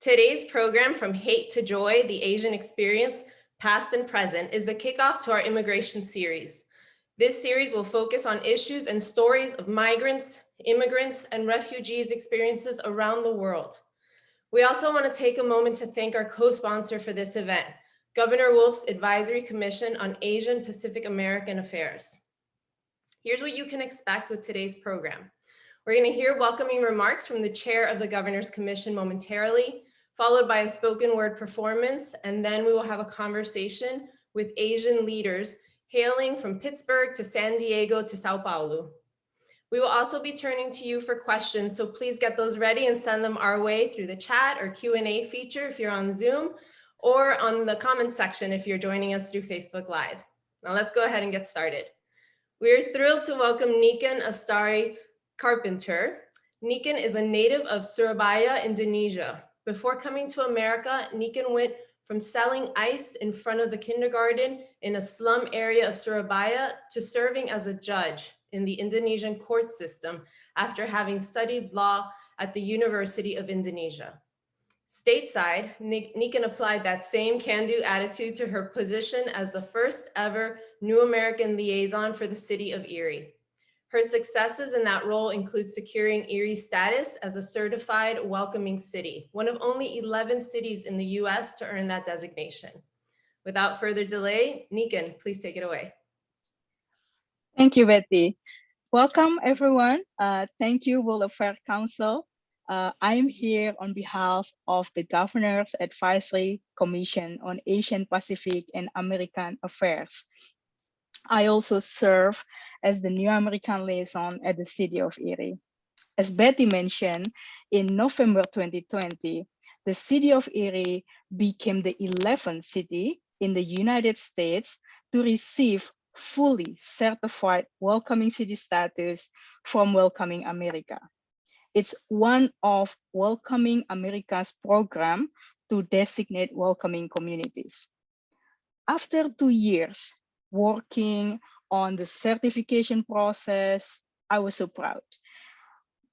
Today's program, From Hate to Joy, The Asian Experience, Past and Present, is the kickoff to our immigration series. This series will focus on issues and stories of migrants, immigrants, and refugees' experiences around the world. We also want to take a moment to thank our co-sponsor for this event, Governor Wolf's Advisory Commission on Asian Pacific American Affairs. Here's what you can expect with today's program. We're going to hear welcoming remarks from the chair of the Governor's Commission momentarily, followed by a spoken word performance, and then we will have a conversation with Asian leaders hailing from Pittsburgh to San Diego to Sao Paulo. We will also be turning to you for questions, so please get those ready and send them our way through the chat or Q&A feature if you're on Zoom, or on the comments section if you're joining us through Facebook Live. Now let's go ahead and get started. We're thrilled to welcome Niken Carpenter. Niken is a native of Surabaya, Indonesia. Before coming to America, Niken went from selling ice in front of the kindergarten in a slum area of Surabaya to serving as a judge in the Indonesian court system after having studied law at the University of Indonesia. Stateside, Niken applied that same can-do attitude to her position as the first ever New American liaison for the city of Erie. Her successes in that role include securing Erie's status as a certified welcoming city, one of only 11 cities in the US to earn that designation. Without further delay, Niken, please take it away. Thank you, Betty. Welcome, everyone. Thank you, World Affairs Council. I am here on behalf of the Governor's Advisory Commission on Asian Pacific and American Affairs. I also serve as the New American Liaison at the City of Erie. As Betty mentioned, in November 2020, the City of Erie became the 11th city in the United States to receive fully certified welcoming city status from Welcoming America. It's one of Welcoming America's program to designate welcoming communities. After 2 years working on the certification process, I was so proud.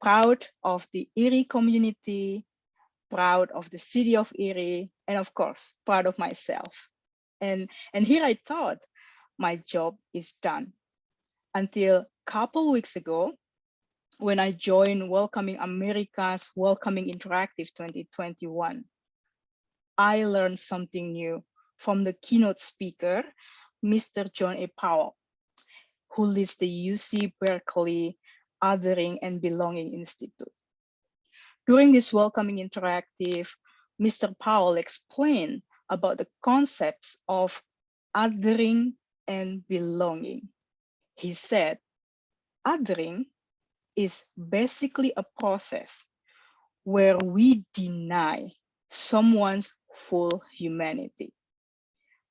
Proud of the Erie community, proud of the City of Erie, and of course, proud of myself. And here I thought my job is done until a couple weeks ago, when I joined Welcoming America's Welcoming Interactive 2021. I learned something new from the keynote speaker, Mr. John A. Powell, who leads the UC Berkeley Othering and Belonging Institute. During this Welcoming Interactive, Mr. Powell explained about the concepts of othering and belonging. He said, othering is basically a process where we deny someone's full humanity.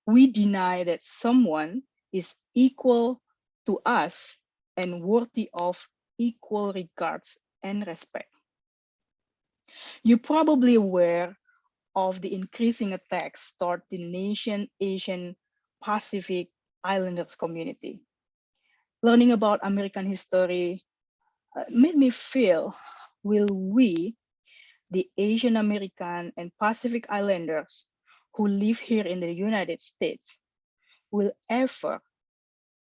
We deny that someone is equal to us and worthy of equal regards and respect. You're probably aware of the increasing attacks toward the nation Asian Pacific Islanders community. Learning about American history made me feel, will we, the Asian American and Pacific Islanders who live here in the United States, will ever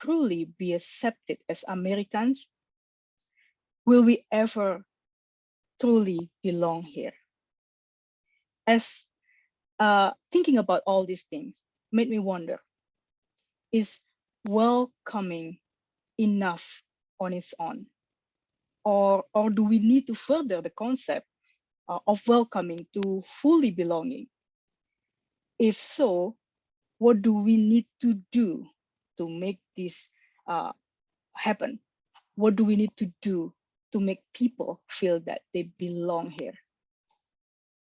truly be accepted as Americans? Will we ever truly belong here? As thinking about all these things made me wonder, is welcoming enough on its own? Or do we need to further the concept of welcoming to fully belonging? If so, what do we need to do to make this happen? What do we need to do to make people feel that they belong here?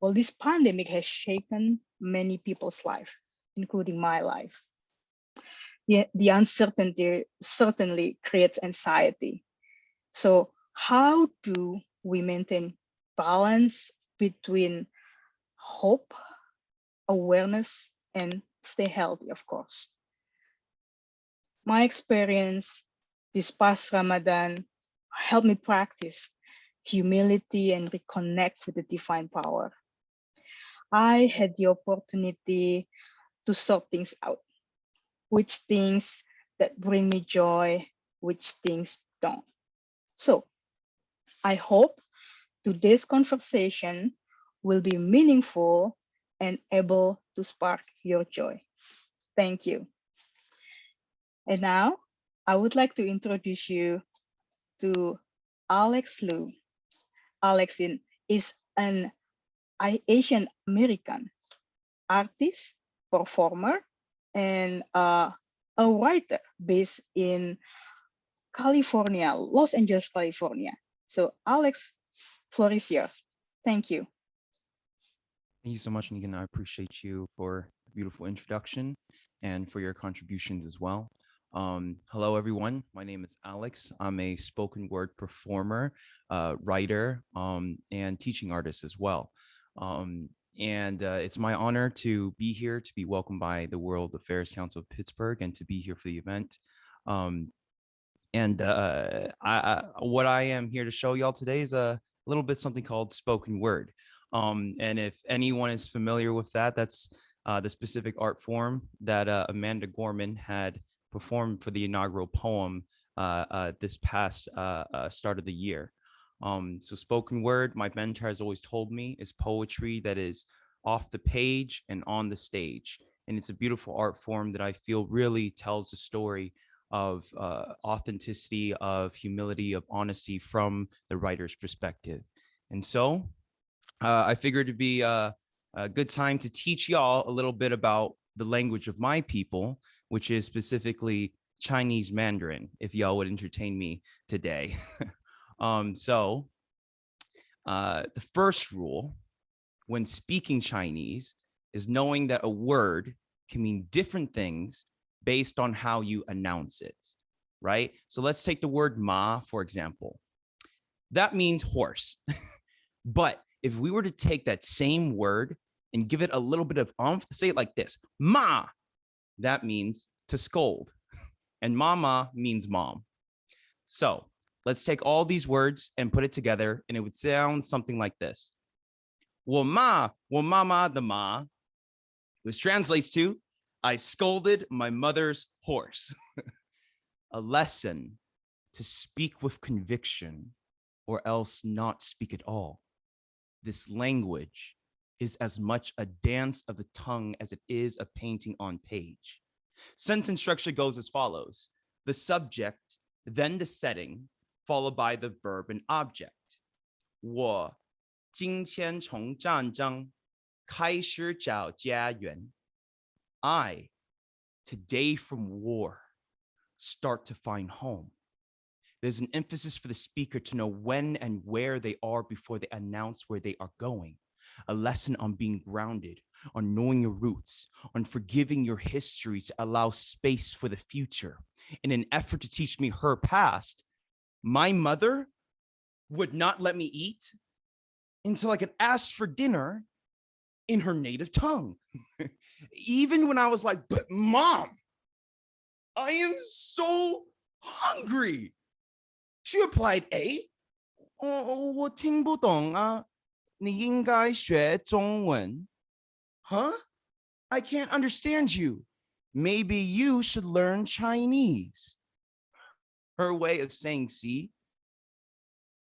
Well, this pandemic has shaken many people's life, including my life. The uncertainty certainly creates anxiety. So how do we maintain balance between hope, awareness, and stay healthy, of course? My experience this past Ramadan helped me practice humility and reconnect with the divine power. I had the opportunity to sort things out, which things that bring me joy, which things don't. So I hope today's conversation will be meaningful and able to spark your joy. Thank you. And now I would like to introduce you to Alex Liu. Alex is an Asian American artist, performer, and a writer based in California, Los Angeles, California. So Alex, floor is yours. Thank you. Thank you so much, Niken. I appreciate you for the beautiful introduction and for your contributions as well. Hello, everyone. My name is Alex. I'm a spoken word performer, writer, and teaching artist as well. It's my honor to be here, to be welcomed by the World Affairs Council of Pittsburgh, and to be here for the event. What I am here to show y'all today is a little bit something called spoken word. And if anyone is familiar with that, that's the specific art form that Amanda Gorman had performed for the inaugural poem this past start of the year. So spoken word, my mentor has always told me, is poetry that is off the page and on the stage. And it's a beautiful art form that I feel really tells a story of authenticity, of humility, of honesty from the writer's perspective. And so I figured it'd be a good time to teach y'all a little bit about the language of my people, which is specifically Chinese Mandarin, if y'all would entertain me today. The first rule when speaking Chinese is knowing that a word can mean different things based on how you announce it, right? So let's take the word ma, for example. That means horse. But if we were to take that same word and give it a little bit of oomph, say it like this, ma, that means to scold. And mama means mom. So let's take all these words and put it together, and it would sound something like this. 我妈妈的妈, which translates to, I scolded my mother's horse. A lesson to speak with conviction or else not speak at all. This language is as much a dance of the tongue as it is a painting on page. Sentence structure goes as follows. The subject, then the setting, followed by the verb and object. 我今天从战争开始找家园. I, today from war, start to find home. There's an emphasis for the speaker to know when and where they are before they announce where they are going. A lesson on being grounded, on knowing your roots, on forgiving your history to allow space for the future. In an effort to teach me her past, my mother would not let me eat until I could ask for dinner in her native tongue. Even when I was like, but mom, I am so hungry. She replied, "我听不懂啊，你应该学中文." Huh? I can't understand you. Maybe you should learn Chinese. Her way of saying, see,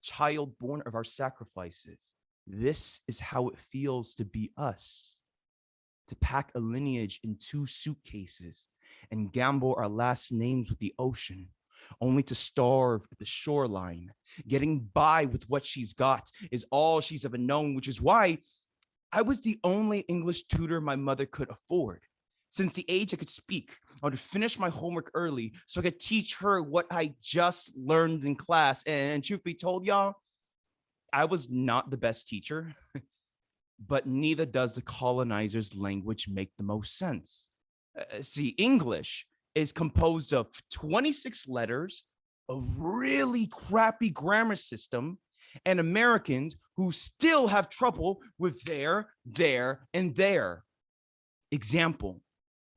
child born of our sacrifices. This is how it feels to be us. To pack a lineage in 2 suitcases and gamble our last names with the ocean, only to starve at the shoreline. Getting by with what she's got is all she's ever known, which is why I was the only English tutor my mother could afford. Since the age I could speak, I would finish my homework early so I could teach her what I just learned in class. And truth be told, y'all, I was not the best teacher, but neither does the colonizer's language make the most sense. See, English is composed of 26 letters, a really crappy grammar system, and Americans who still have trouble with there, and there. Example,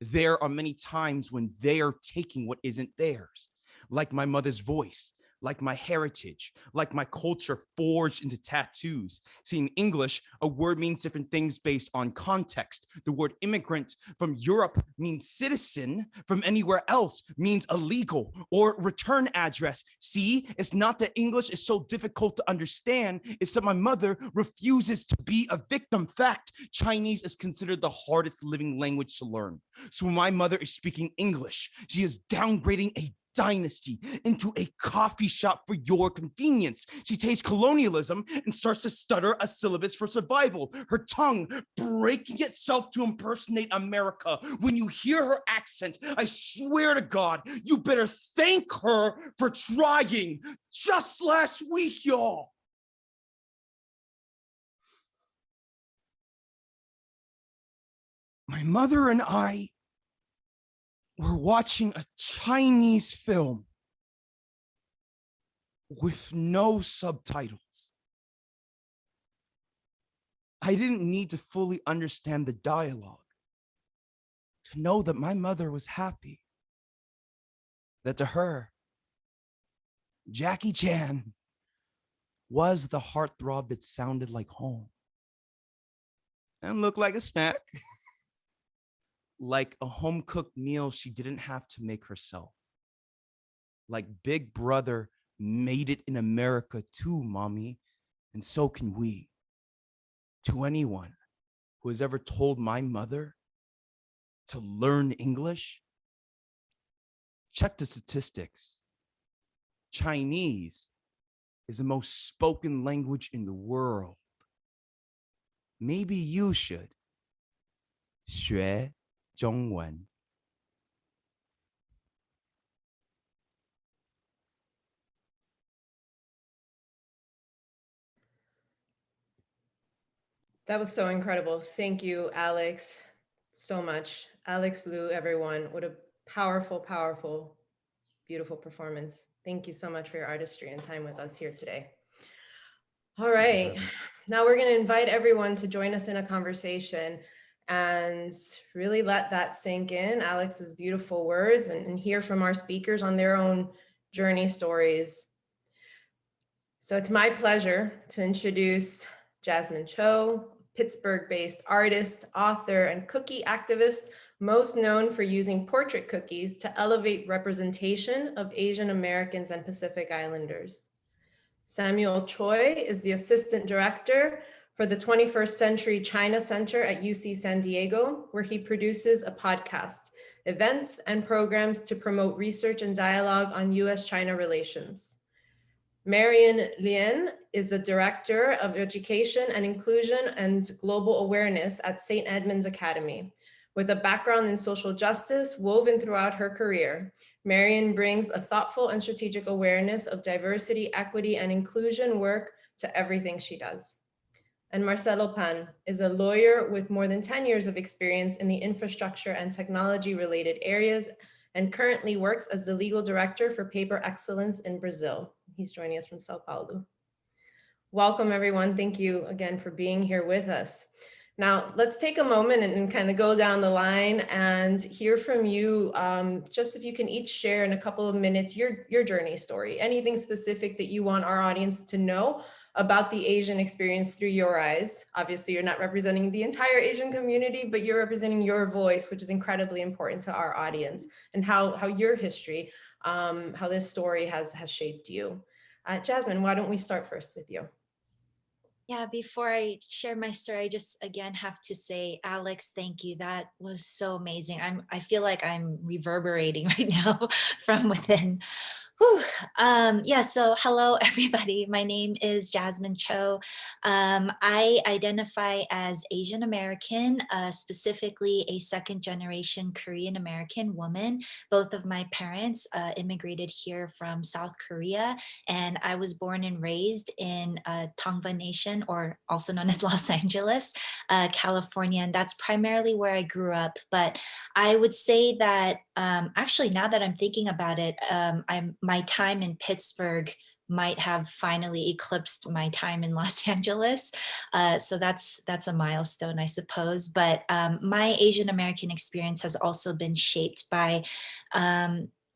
there are many times when they are taking what isn't theirs, like my mother's voice, like my heritage, like my culture forged into tattoos. See, in English, a word means different things based on context. The word immigrant from Europe means citizen, from anywhere else means illegal or return address. See, it's not that English is so difficult to understand, it's that my mother refuses to be a victim. Fact, Chinese is considered the hardest living language to learn. So when my mother is speaking English, she is downgrading a dynasty into a coffee shop for your convenience. She takes colonialism and starts to stutter a syllabus for survival, her tongue breaking itself to impersonate America. When you hear her accent, I swear to God, you better thank her for trying. Just last week, y'all. My mother and I were watching a Chinese film with no subtitles. I didn't need to fully understand the dialogue to know that my mother was happy, that to her, Jackie Chan was the heartthrob that sounded like home and looked like a snack. Like a home-cooked meal she didn't have to make herself. Like Big Brother made it in America too, mommy, and so can we. To anyone who has ever told my mother to learn English, check the statistics. Chinese is the most spoken language in the world. Maybe you should. 学中文. That was so incredible. Thank you, Alex, so much. Alex Liu, everyone. What a powerful, powerful, beautiful performance. Thank you so much for your artistry and time with us here today. All right, now we're going to invite everyone to join us in a conversation and really let that sink in, Alex's beautiful words, and hear from our speakers on their own journey stories. So it's my pleasure to introduce Jasmine Cho, Pittsburgh-based artist, author, and cookie activist, most known for using portrait cookies to elevate representation of Asian Americans and Pacific Islanders. Samuel Tsoi is the assistant director for the 21st Century China Center at UC San Diego, where he produces a podcast, events, and programs to promote research and dialogue on US-China relations. Marian Lien is a director of education and inclusion and global awareness at St. Edmund's Academy. With a background in social justice woven throughout her career, Marian brings a thoughtful and strategic awareness of diversity, equity, and inclusion work to everything she does. And Marcelo Pan is a lawyer with more than 10 years of experience in the infrastructure and technology related areas and currently works as the legal director for Paper Excellence in Brazil. He's joining us from Sao Paulo. Welcome, everyone. Thank you again for being here with us. Now, let's take a moment and kind of go down the line and hear from you. Just if you can each share in a couple of minutes your journey story, anything specific that you want our audience to know about the Asian experience through your eyes. Obviously, you're not representing the entire Asian community, but you're representing your voice, which is incredibly important to our audience, and how your history, how this story has shaped you. Jasmine, why don't we start first with you? Yeah, before I share my story, I just again have to say, Alex, thank you. That was so amazing. I feel like I'm reverberating right now from within. Whew. Yeah, so hello, everybody. My name is Jasmine Cho. I identify as Asian American, specifically a second generation Korean American woman. Both of my parents immigrated here from South Korea, and I was born and raised in Tongva Nation, or also known as Los Angeles, California, and that's primarily where I grew up. But I would say that actually, now that I'm thinking about it, my time in Pittsburgh might have finally eclipsed my time in Los Angeles. So that's a milestone, I suppose. But my Asian American experience has also been shaped by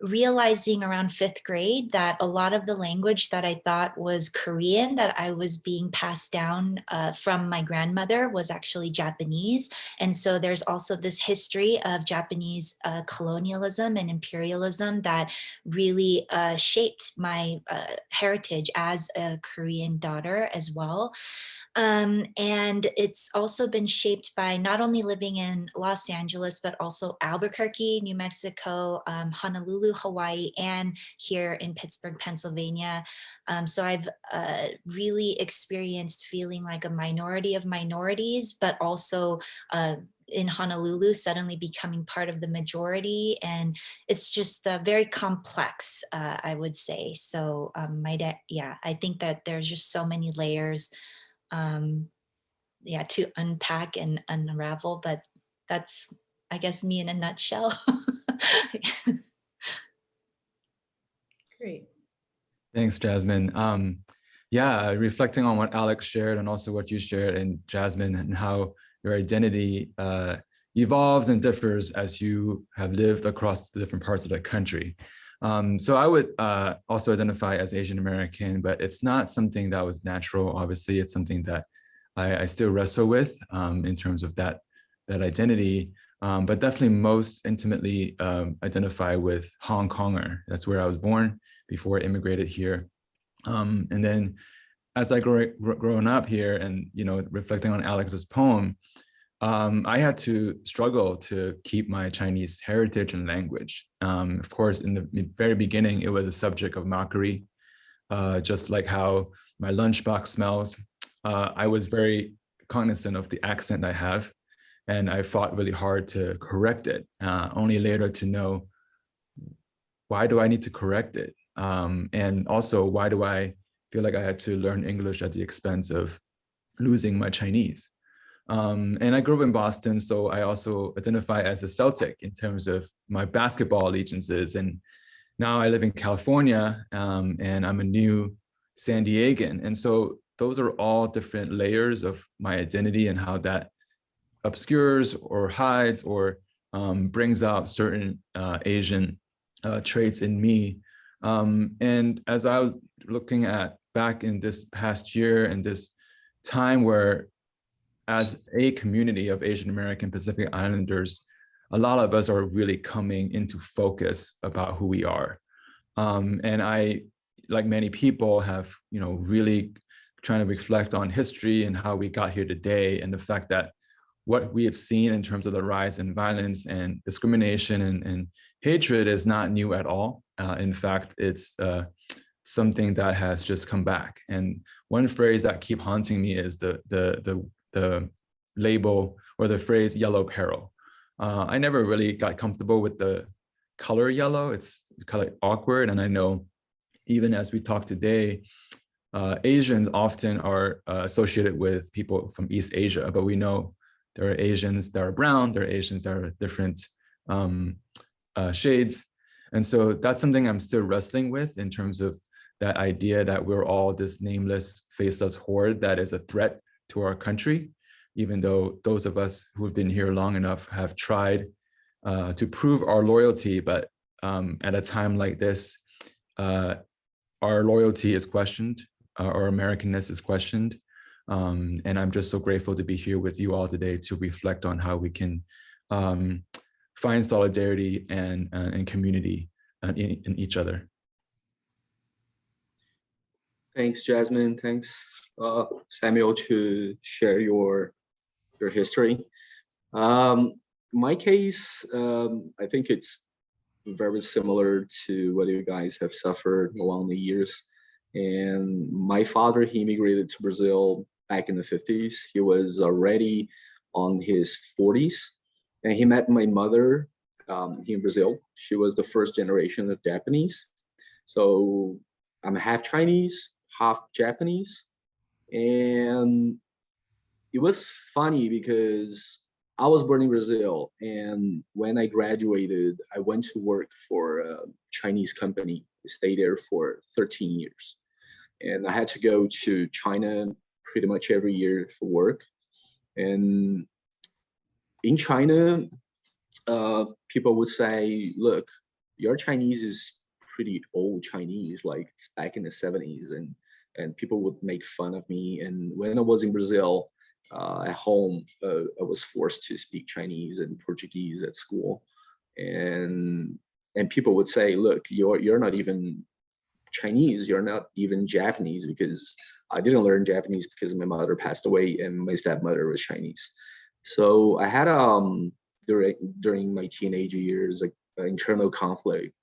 realizing around 5th grade that a lot of the language that I thought was Korean, that I was being passed down from my grandmother, was actually Japanese. And so there's also this history of Japanese colonialism and imperialism that really shaped my heritage as a Korean daughter as well. And it's also been shaped by not only living in Los Angeles, but also Albuquerque, New Mexico, Honolulu, Hawaii, and here in Pittsburgh, Pennsylvania. So I've really experienced feeling like a minority of minorities, but also in Honolulu, suddenly becoming part of the majority. And it's just very complex, I would say. So my dad, yeah, I think that there's just so many layers yeah, to unpack and unravel, but that's, I guess, me in a nutshell. Great. Thanks, Jasmine. Yeah, reflecting on what Alex shared and also what you shared, and Jasmine, and how your identity evolves and differs as you have lived across the different parts of the country. So I would also identify as Asian American, but it's not something that was natural. Obviously, it's something that I still wrestle with in terms of that identity, but definitely most intimately identify with Hong Konger. That's where I was born before I immigrated here. And then as I growing up here and, you know, reflecting on Alex's poem, I had to struggle to keep my Chinese heritage and language. Of course, in the very beginning, it was a subject of mockery, just like how my lunchbox smells. I was very cognizant of the accent I have, and I fought really hard to correct it, only later to know, why do I need to correct it? And also, why do I feel like I had to learn English at the expense of losing my Chinese? And I grew up in Boston, so I also identify as a Celtic in terms of my basketball allegiances. And now I live in California, and I'm a new San Diegan. And so those are all different layers of my identity and how that obscures or hides or brings out certain Asian traits in me. And as I was looking at back in this past year and this time where, as a community of Asian American Pacific Islanders, a lot of us are really coming into focus about who we are. And I, like many people, have, you know, really trying to reflect on history and how we got here today, and the fact that what we have seen in terms of the rise in violence and discrimination and hatred is not new at all. In fact, it's something that has just come back. And one phrase that keep haunting me is the label or the phrase yellow peril. I never really got comfortable with the color yellow. It's kind of awkward. And I know even as we talk today, Asians often are associated with people from East Asia, but we know there are Asians that are brown, there are Asians that are different shades. And so that's something I'm still wrestling with in terms of that idea that we're all this nameless, faceless horde that is a threat to our country, even though those of us who have been here long enough have tried to prove our loyalty. But at a time like this, our loyalty is questioned, our Americanness is questioned. And I'm just so grateful to be here with you all today to reflect on how we can find solidarity and community in each other. Thanks, Jasmine. Thanks, Samuel, to share your history. My case, I think it's very similar to what you guys have suffered along the years. And my father, he immigrated to Brazil back in the 50s. He was already on his 40s, and he met my mother here in Brazil. She was the first generation of Japanese. So I'm half Chinese, half Japanese. And it was funny because I was born in Brazil, and when I graduated, I went to work for a Chinese company. I stayed there for 13 years. And I had to go to China pretty much every year for work. And in China, people would say, look, your Chinese is pretty old Chinese, like back in the 70s, and people would make fun of me. And when I was in Brazil, at home, I was forced to speak Chinese and Portuguese at school, and people would say, "Look, you're not even Chinese, you're not even Japanese," because I didn't learn Japanese because my mother passed away and my stepmother was Chinese. So I had during my teenage years like an internal conflict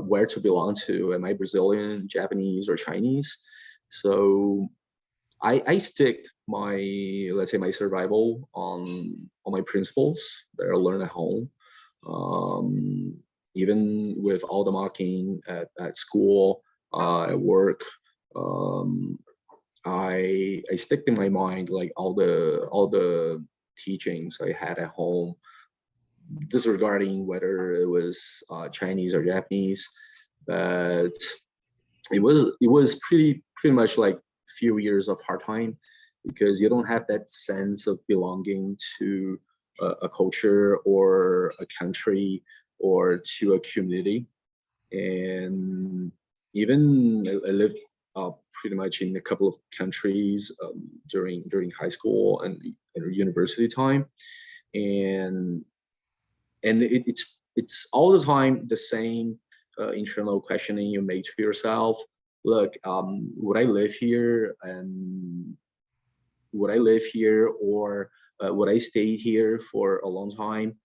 where to belong to. Am I Brazilian, Japanese, or Chinese? So I stick my, let's say, my survival on my principles that I learned at home. Even with all the mocking at school, at work, I stick in my mind like all the teachings I had at home, disregarding whether it was Chinese or Japanese. But it was pretty much like a few years of hard time, because you don't have that sense of belonging to a culture or a country or to a community. And even I lived pretty much in a couple of countries during high school and university time, and it's all the time the same internal questioning you make to yourself. Look, would I live here, and would I live here, or would I stay here for a long time?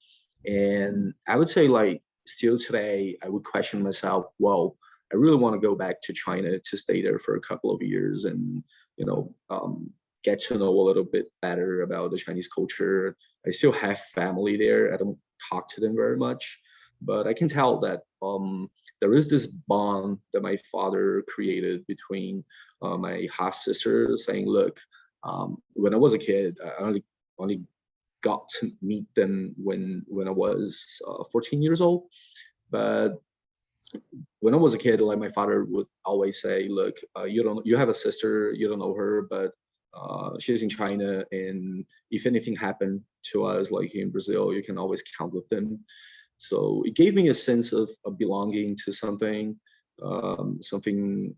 And I would say, like, still today, I would question myself, well, I really want to go back to China to stay there for a couple of years and, get to know a little bit better about the Chinese culture. I still have family there. I don't talk to them very much, but I can tell that there is this bond that my father created between my half sister, saying, look, when I was a kid, I only got to meet them when I was 14 years old. But when I was a kid, like, my father would always say, look, you have a sister, you don't know her, but she's in China, and if anything happened to us, like in Brazil, you can always count with them. So it gave me a sense of belonging to something, something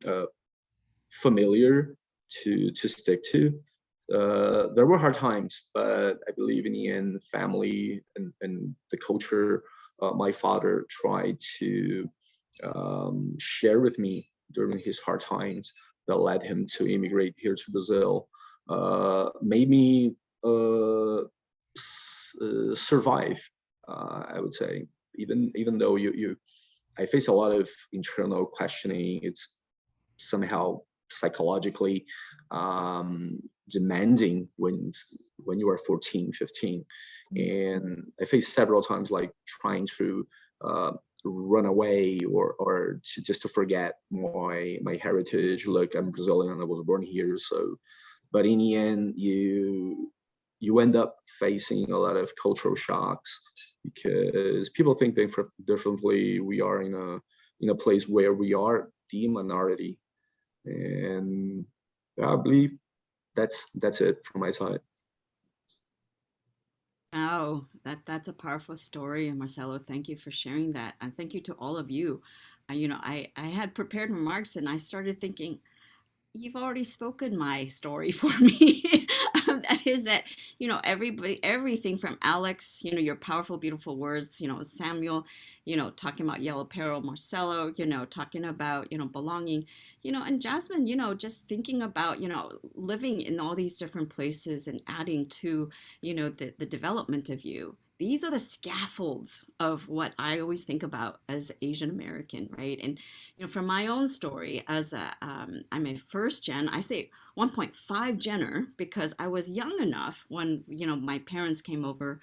familiar to stick to. There were hard times, but I believe in the end, family and the culture my father tried to share with me during his hard times that led him to immigrate here to Brazil made me survive. I would say, even though I face a lot of internal questioning, it's somehow psychologically demanding when you are 14, 15. And I faced several times like trying to run away or just to forget my heritage. Look, I'm Brazilian and I was born here. So, but in the end, you end up facing a lot of cultural shocks because people think differently. We are in a place where we are the minority. And I believe that's it from my side. Oh, that's a powerful story, and Marcelo, thank you for sharing that, and thank you to all of you. I had prepared remarks, and I started thinking, you've already spoken my story for me. That is that, everybody, everything from Alex, your powerful, beautiful words, Samuel, talking about yellow peril, Marcelo, talking about, belonging, and Jasmine, just thinking about, living in all these different places and adding to, the development of you. These are the scaffolds of what I always think about as Asian American, right? And from my own story, as I'm a first gen, I say 1.5 gener because I was young enough when my parents came over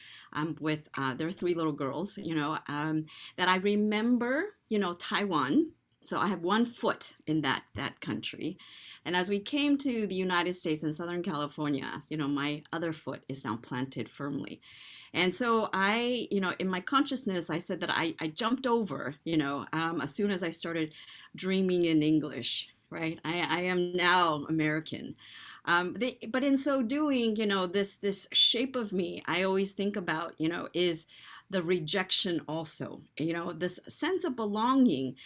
with their 3 little girls, that I remember Taiwan. So I have 1 foot in that country. And as we came to the United States in Southern California, my other foot is now planted firmly. And so I, in my consciousness, I said that I jumped over, as soon as I started dreaming in English, right? I am now American. But in so doing, this shape of me, I always think about, is the rejection also. You know, this sense of belonging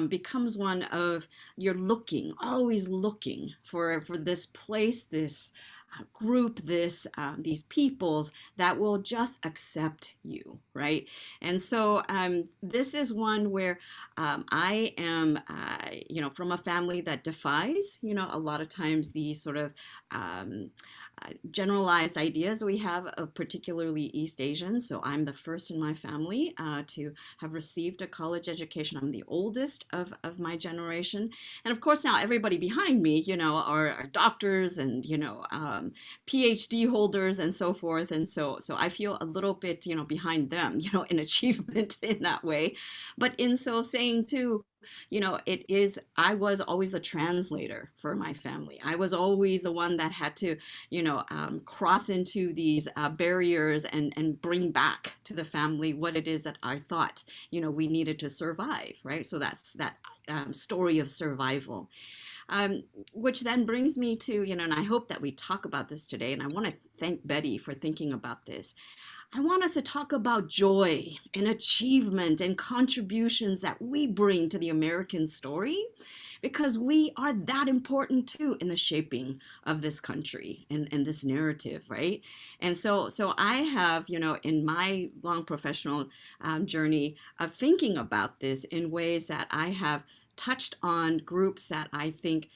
becomes one of you're looking, always looking for this place, this group, these peoples that will just accept you, right? And so this is one where I am, you know, from a family that defies, you know, a lot of times the sort of generalized ideas we have of particularly East Asians. So I'm the first in my family to have received a college education. I'm the oldest of my generation. And of course, now everybody behind me, you know, are doctors and, you know, PhD holders and so forth. And so I feel a little bit, you know, behind them, you know, in achievement in that way. But in so saying too, you know, I was always the translator for my family. I was always the one that had to, you know, cross into these barriers and bring back to the family what it is that I thought, you know, we needed to survive, right? So that's that story of survival. Which then brings me to, you know, and I hope that we talk about this today, and I want to thank Betty for thinking about this. I want us to talk about joy and achievement and contributions that we bring to the American story, because we are that important too in the shaping of this country and this narrative, right? And so I have, you know, in my long professional journey of thinking about this in ways that I have touched on groups that I think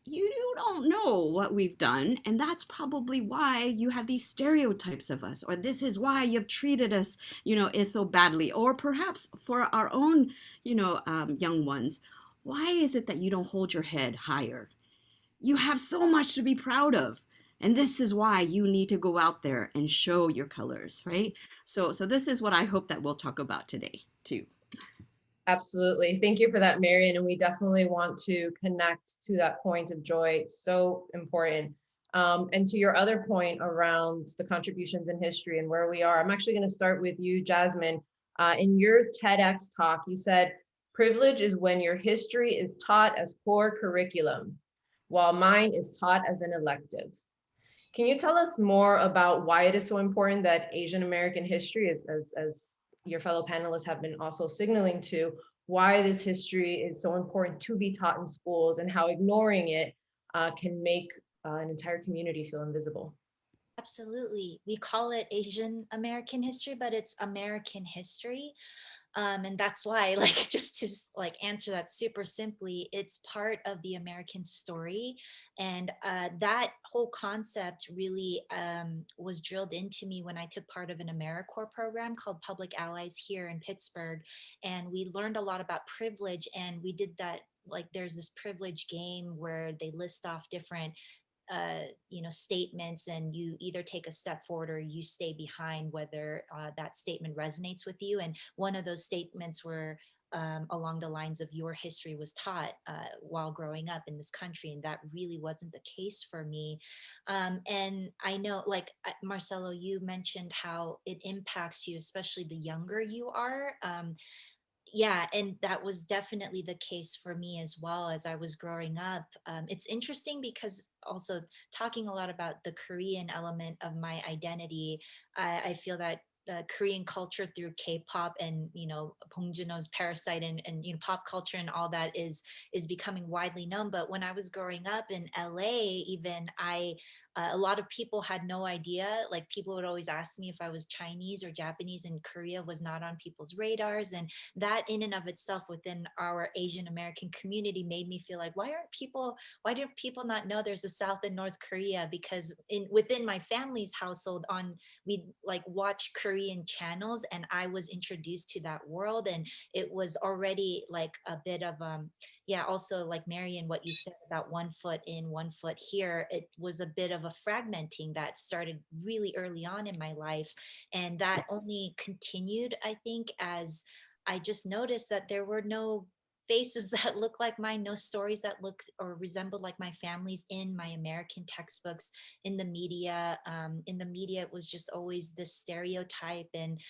you don't know what we've done, and that's probably why you have these stereotypes of us, or this is why you've treated us, you know, is so badly, or perhaps for our own, you know, young ones, why is it that you don't hold your head higher? You have so much to be proud of, and this is why you need to go out there and show your colors, right? So this is what I hope that we'll talk about today too. Absolutely. Thank you for that, Marian. And we definitely want to connect to that point of joy. So important. And to your other point around the contributions in history and where we are, I'm actually going to start with you, Jasmine. In your TEDx talk, you said, privilege is when your history is taught as core curriculum, while mine is taught as an elective. Can you tell us more about why it is so important that Asian American history, as your fellow panelists have been also signaling to, why this history is so important to be taught in schools and how ignoring it can make an entire community feel invisible? Absolutely. We call it Asian American history, but it's American history. And that's why, like, just to like answer that super simply, it's part of the American story. And that whole concept really was drilled into me when I took part of an AmeriCorps program called Public Allies here in Pittsburgh. And we learned a lot about privilege, and we did that, like, there's this privilege game where they list off different you know, statements, and you either take a step forward or you stay behind, whether that statement resonates with you. And one of those statements were along the lines of your history was taught while growing up in this country, and that really wasn't the case for me. And I know, like Marcelo, you mentioned how it impacts you, especially the younger you are. Yeah, and that was definitely the case for me as well as I was growing up. It's interesting because also talking a lot about the Korean element of my identity, I feel that Korean culture through K-pop and, you know, Bong Joon-ho's Parasite and you know, pop culture and all that is becoming widely known. But when I was growing up in LA, even a lot of people had no idea. Like, people would always ask me if I was Chinese or Japanese, and Korea was not on people's radars. And that in and of itself within our Asian American community made me feel like, why do people not know there's a South and North Korea? Because within my family's household, we like watch Korean channels, and I was introduced to that world, and it was already like a bit of yeah, also like Marian, what you said about 1 foot in, 1 foot here, it was a bit of a fragmenting that started really early on in my life. And that only continued, I think, as I just noticed that there were no faces that looked like mine, no stories that looked or resembled like my family's in my American textbooks, in the media. In the media, it was just always this stereotype. And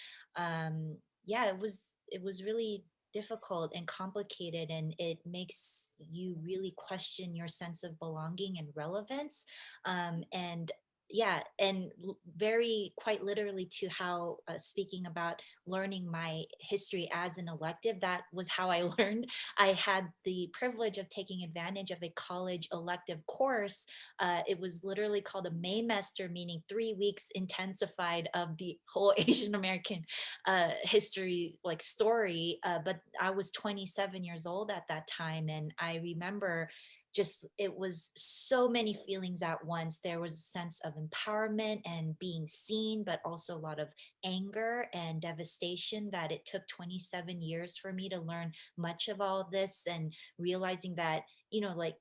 yeah, it was really difficult and complicated, and it makes you really question your sense of belonging and relevance. And yeah, and very quite literally to how speaking about learning my history as an elective, that was how I learned. I had the privilege of taking advantage of a college elective course. It was literally called a Maymester, meaning 3 weeks intensified of the whole Asian American history like story. But I was 27 years old at that time, and I remember just it was so many feelings at once. There was a sense of empowerment and being seen, but also a lot of anger and devastation that it took 27 years for me to learn much of all of this, and realizing that, you know, like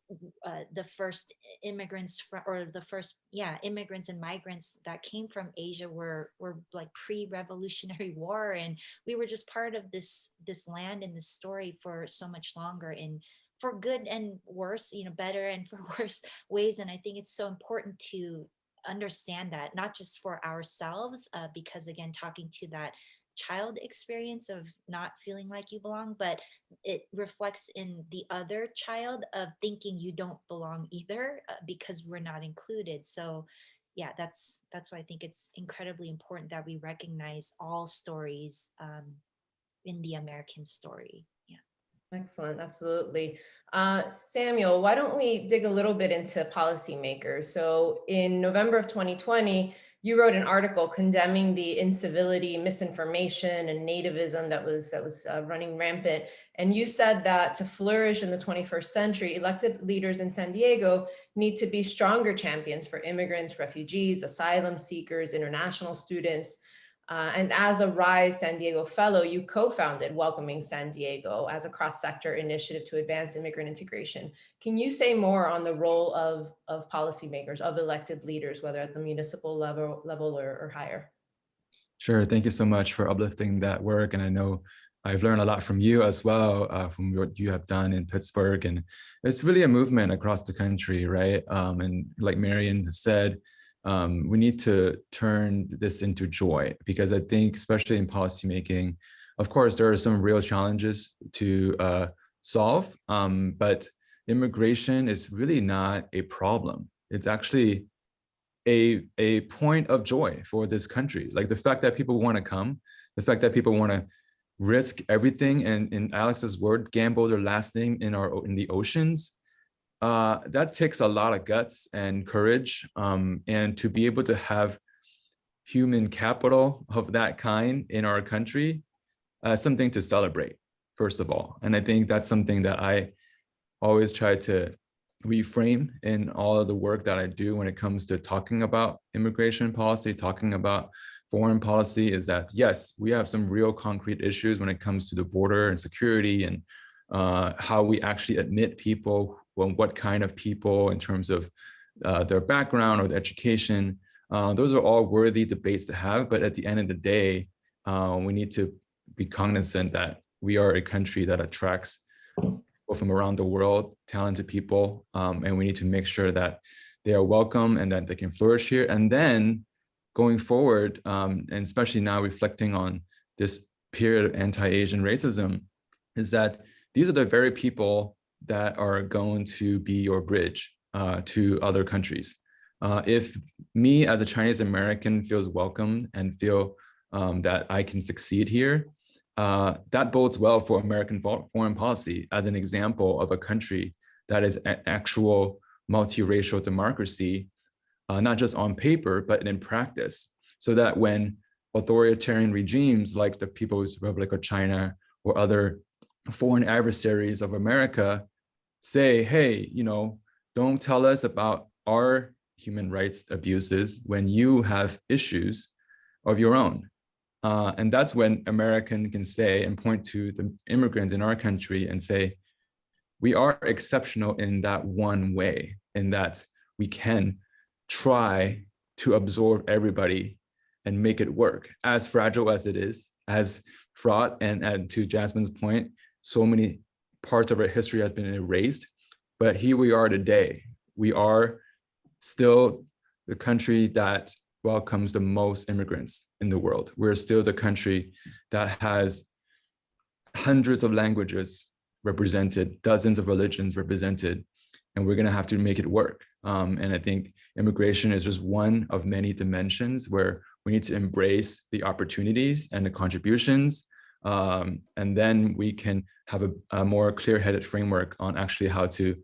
the first immigrants or the first, yeah, immigrants and migrants that came from Asia were like pre-Revolutionary War, and we were just part of this land and this story for so much longer, and for good and worse, you know, better and for worse ways. And I think it's so important to understand that, not just for ourselves, because again, talking to that child experience of not feeling like you belong, but it reflects in the other child of thinking you don't belong either, because we're not included. So yeah, that's why I think it's incredibly important that we recognize all stories in the American story. Yeah. Excellent, absolutely. Samuel, why don't we dig a little bit into policymakers? So in November of 2020, you wrote an article condemning the incivility, misinformation, and nativism that was running rampant. And you said that to flourish in the 21st century, elected leaders in San Diego need to be stronger champions for immigrants, refugees, asylum seekers, international students. And as a RISE San Diego Fellow, you co-founded Welcoming San Diego as a cross-sector initiative to advance immigrant integration. Can you say more on the role of policymakers, of elected leaders, whether at the municipal level or higher? Sure. Thank you so much for uplifting that work. And I know I've learned a lot from you as well, from what you have done in Pittsburgh. And it's really a movement across the country, right? And like Marian said, we need to turn this into joy, because I think, especially in policymaking, of course, there are some real challenges to solve, but immigration is really not a problem. It's actually a point of joy for this country. Like the fact that people want to come, the fact that people want to risk everything, and in Alex's word, gamble their last name in the oceans. That takes a lot of guts and courage, and to be able to have human capital of that kind in our country, something to celebrate, first of all. And I think that's something that I always try to reframe in all of the work that I do when it comes to talking about immigration policy, talking about foreign policy, is that yes, we have some real concrete issues when it comes to the border and security, and how we actually admit people, what kind of people in terms of their background or their education. Those are all worthy debates to have, but at the end of the day, we need to be cognizant that we are a country that attracts people from around the world, talented people, and we need to make sure that they are welcome and that they can flourish here. And then going forward, and especially now reflecting on this period of anti-Asian racism, is that these are the very people that are going to be your bridge to other countries. If me as a Chinese American feels welcome and feel that I can succeed here, that bodes well for American foreign policy as an example of a country that is an actual multiracial democracy, not just on paper, but in practice, so that when authoritarian regimes like the People's Republic of China or other foreign adversaries of America say, hey, you know, don't tell us about our human rights abuses when you have issues of your own. And that's when American can say and point to the immigrants in our country and say, we are exceptional in that one way, in that we can try to absorb everybody and make it work, as fragile as it is, as fraught, and to Jasmine's point, so many parts of our history has been erased. But here we are today. We are still the country that welcomes the most immigrants in the world. We're still the country that has hundreds of languages represented, dozens of religions represented, and we're gonna have to make it work. And I think immigration is just one of many dimensions where we need to embrace the opportunities and the contributions. And then we can have a more clear-headed framework on actually how to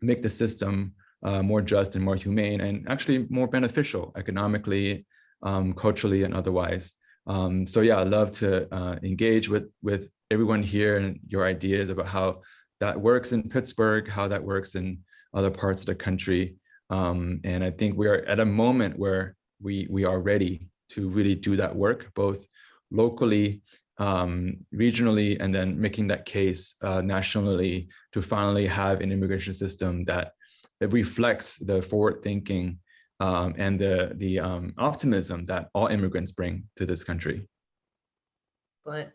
make the system more just and more humane and actually more beneficial economically, culturally, and otherwise. So yeah, I'd love to engage with everyone here and your ideas about how that works in Pittsburgh, how that works in other parts of the country. And I think we are at a moment where we are ready to really do that work, both locally, regionally, and then making that case nationally to finally have an immigration system that reflects the forward thinking and the optimism that all immigrants bring to this country. Excellent.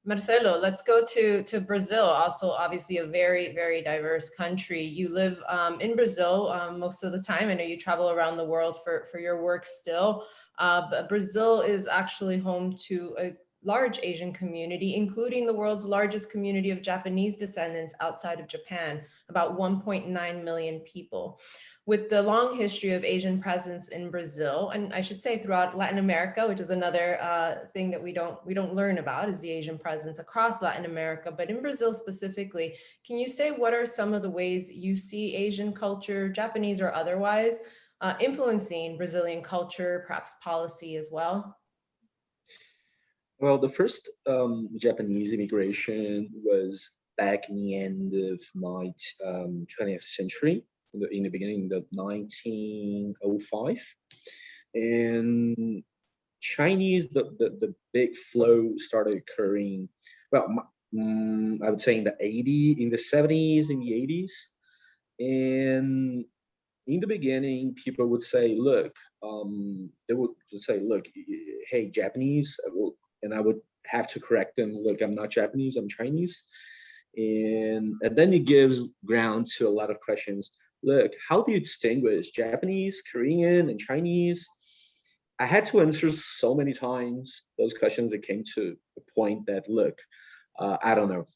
Marcelo, let's go to Brazil, also obviously a very, very diverse country. You live in Brazil most of the time. I know you travel around the world for your work still, but Brazil is actually home to a large Asian community, including the world's largest community of Japanese descendants outside of Japan, about 1.9 million people. With the long history of Asian presence in Brazil, and I should say throughout Latin America, which is another thing that we don't learn about, is the Asian presence across Latin America, but in Brazil specifically, can you say what are some of the ways you see Asian culture, Japanese or otherwise, influencing Brazilian culture, perhaps policy as well? Well, the first Japanese immigration was back in the end of 20th century, in the beginning of 1905. And Chinese, the big flow started occurring, well, I would say in the 70s, in the 80s. And in the beginning, people would say, look, they would say, look, hey, Japanese, and I would have to correct them, look, I'm not Japanese, I'm Chinese. And then it gives ground to a lot of questions. Look, how do you distinguish Japanese, Korean, and Chinese? I had to answer so many times those questions. It came to a point that, look, I don't know.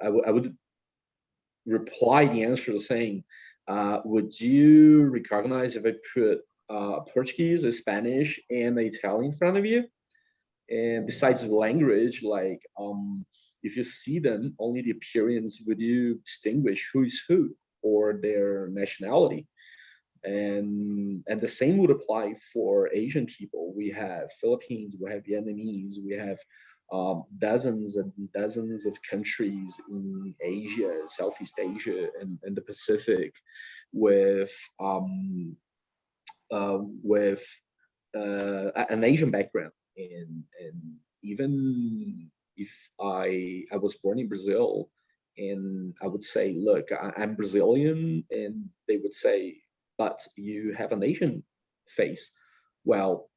I would reply the answer saying, would you recognize if I put Portuguese, a Spanish, and an Italian in front of you? And besides the language, like if you see them, only the appearance, would you distinguish who is who or their nationality? And the same would apply for Asian people. We have Philippines, we have Vietnamese, we have dozens and dozens of countries in Asia, Southeast Asia, and the Pacific, with an Asian background. And even if I was born in Brazil, and I would say, look, I'm Brazilian, and they would say, but you have an Asian face. Well,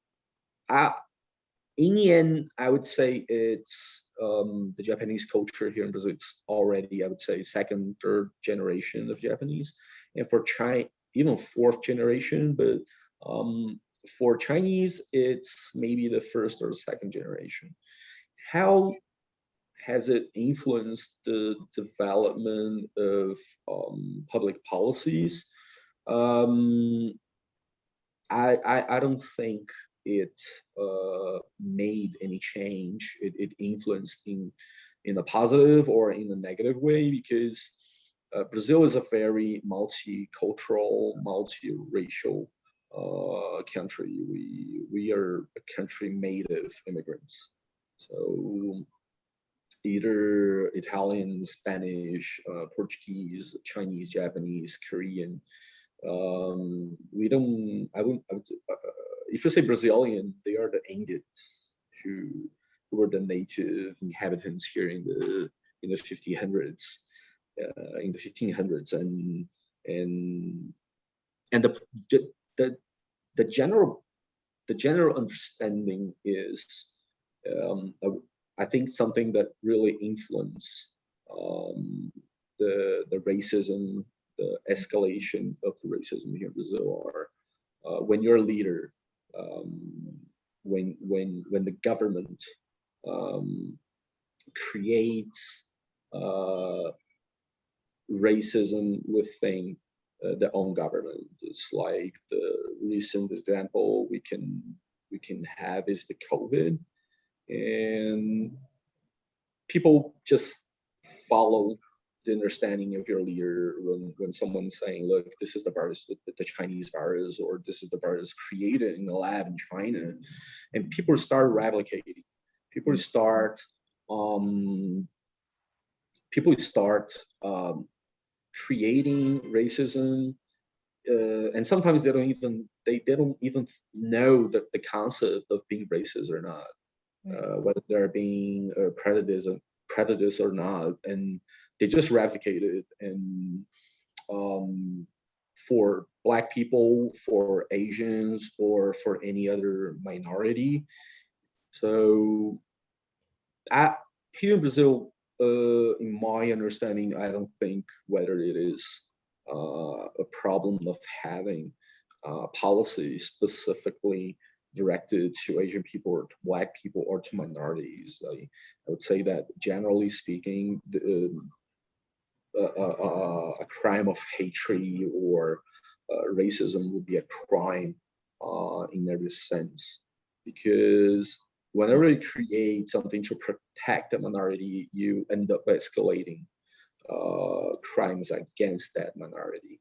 in the end, I would say it's the Japanese culture here in Brazil. It's already, I would say, second, third generation of Japanese, and for China, even fourth generation. But for Chinese, it's maybe the first or second generation. How has it influenced the development of public policies? I don't think it made any change. It influenced in a positive or in a negative way, because Brazil is a very multicultural, multiracial country. We are a country made of immigrants. So either Italian, Spanish, Portuguese, Chinese, Japanese, Korean. If you say Brazilian, they are the Indians who were the native inhabitants here in the 1500s, and the general understanding is, I think, something that really influenced the racism, the escalation of the racism here in Brazil, are when you're a leader, when the government creates racism within their own government. It's like the recent example we can have is the COVID, and people just follow the understanding of your leader when someone's saying, look, this is the virus, the Chinese virus, or this is the virus created in the lab in China. And people start replicating. People start creating racism, and sometimes they don't even know that the concept of being racist or not, whether they're being predators or not, and they just replicate it. And for Black people, for Asians, or for any other minority. So here in Brazil, in my understanding, I don't think whether it is a problem of having policy specifically directed to Asian people or to Black people or to minorities. I would say that generally speaking, a crime of hatred or racism would be a crime in every sense, because whenever you create something to protect a minority, you end up escalating crimes against that minority.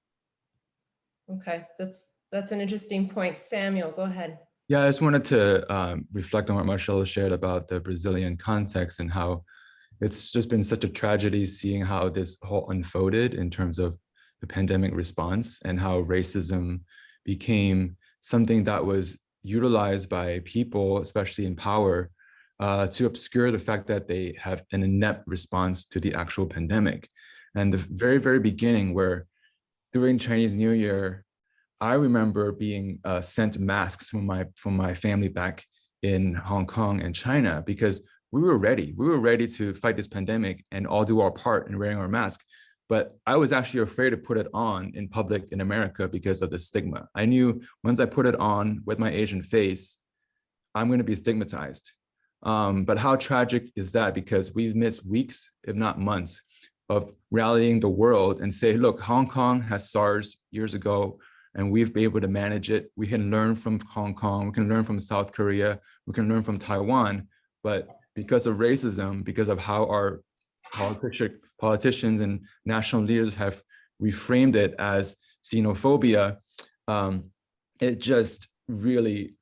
Okay, that's an interesting point. Samuel, go ahead. Yeah, I just wanted to reflect on what Marcelo shared about the Brazilian context and how it's just been such a tragedy seeing how this whole unfolded in terms of the pandemic response and how racism became something that was utilized by people, especially in power, to obscure the fact that they have an inept response to the actual pandemic. And the very, very beginning, where during Chinese New Year, I remember being sent masks from my family back in Hong Kong and China, because we were ready. We were ready to fight this pandemic and all do our part in wearing our mask. But I was actually afraid to put it on in public in America because of the stigma. I knew once I put it on with my Asian face, I'm going to be stigmatized. But how tragic is that? Because we've missed weeks, if not months, of rallying the world and say, look, Hong Kong has SARS years ago, and we've been able to manage it. We can learn from Hong Kong, we can learn from South Korea, we can learn from Taiwan, but because of racism, because of how our politicians and national leaders have reframed it as xenophobia, it just really,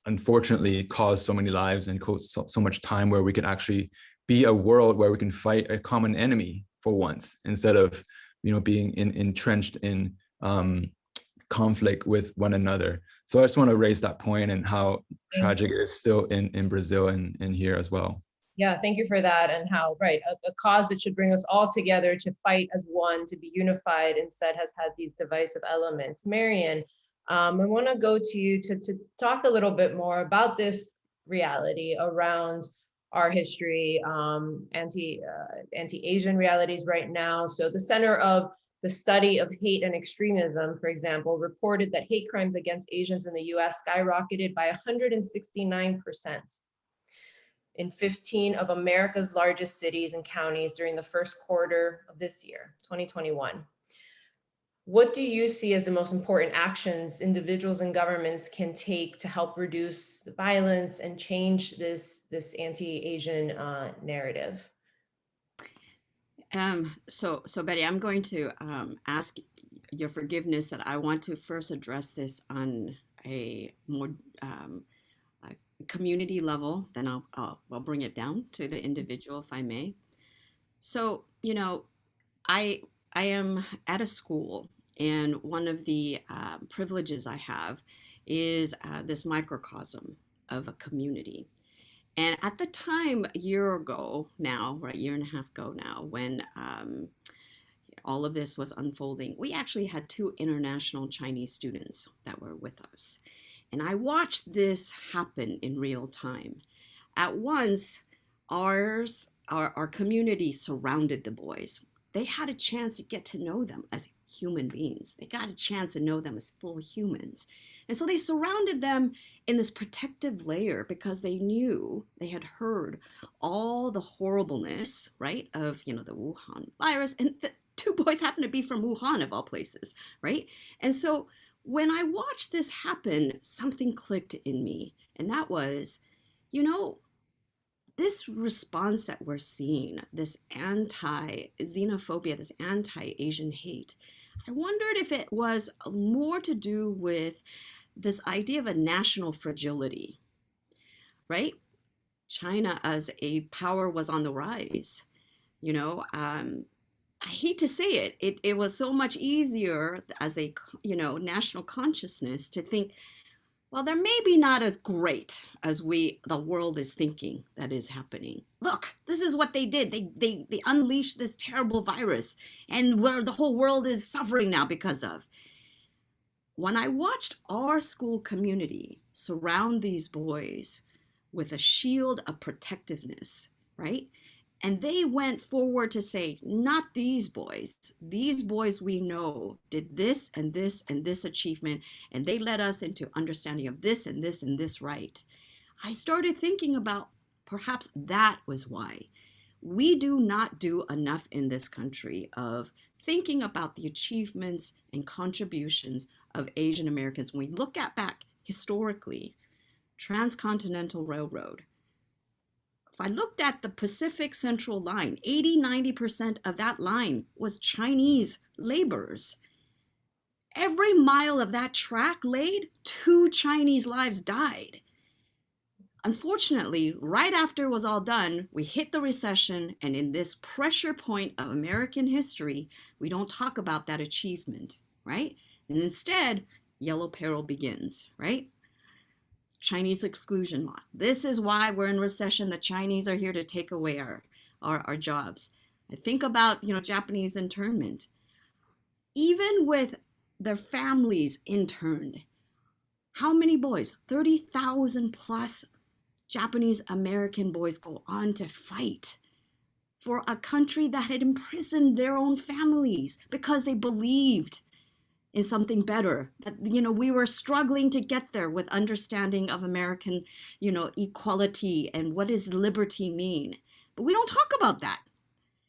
unfortunately, caused so many lives and caused so much time where we could actually be a world where we can fight a common enemy for once, instead of being entrenched in conflict with one another. So I just want to raise that point and how tragic it is still in Brazil and here as well. Yeah, thank you for that. And how, right, a cause that should bring us all together to fight as one, to be unified, instead has had these divisive elements. Marian, I want to go to you to talk a little bit more about this reality around our history, anti-Asian realities right now. So the Center of the Study of Hate and Extremism, for example, reported that hate crimes against Asians in the US skyrocketed by 169% in 15 of America's largest cities and counties during the first quarter of this year, 2021. What do you see as the most important actions individuals and governments can take to help reduce the violence and change this anti-Asian narrative? So Betty, I'm going to ask your forgiveness that I want to first address this on a more community level, then I'll bring it down to the individual, if I may. So, I am at a school, and one of the privileges I have is this microcosm of a community. And at the time, a year ago now, right, year and a half ago now, when all of this was unfolding, we actually had 2 international Chinese students that were with us. And I watched this happen in real time. At once, our community surrounded the boys. They had a chance to get to know them as human beings. They got a chance to know them as full humans. And so they surrounded them in this protective layer because they knew, they had heard all the horribleness, right, of, the Wuhan virus. And 2 boys happen to be from Wuhan, of all places, right? And so when I watched this happen, something clicked in me. And that was, you know, this response that we're seeing, this anti-xenophobia, this anti-Asian hate, I wondered if it was more to do with this idea of a national fragility, right? China as a power was on the rise. You know, I hate to say it, it was so much easier as a, you know, national consciousness to think, well, they're maybe not as great as the world is thinking that is happening. Look, this is what they did. They unleashed this terrible virus, and where the whole world is suffering now because of. When I watched our school community surround these boys with a shield of protectiveness, right? And they went forward to say, not these boys we know did this and this and this achievement, and they led us into understanding of this and this and this right. I started thinking about perhaps that was why we do not do enough in this country of thinking about the achievements and contributions of Asian Americans. When we look at back historically, Transcontinental Railroad, if I looked at the Pacific Central line, 80–90% of that line was Chinese laborers. Every mile of that track laid, 2 Chinese lives died. Unfortunately, right after it was all done, we hit the recession, and in this pressure point of American history, we don't talk about that achievement, right? And instead, yellow peril begins, right? Chinese exclusion law. This is why we're in recession. The Chinese are here to take away our jobs. I think about, you know, Japanese internment. Even with their families interned, how many boys? 30,000 plus Japanese American boys go on to fight for a country that had imprisoned their own families because they believed in something better, that, you know, we were struggling to get there with understanding of American, you know, equality and what does liberty mean. But we don't talk about that.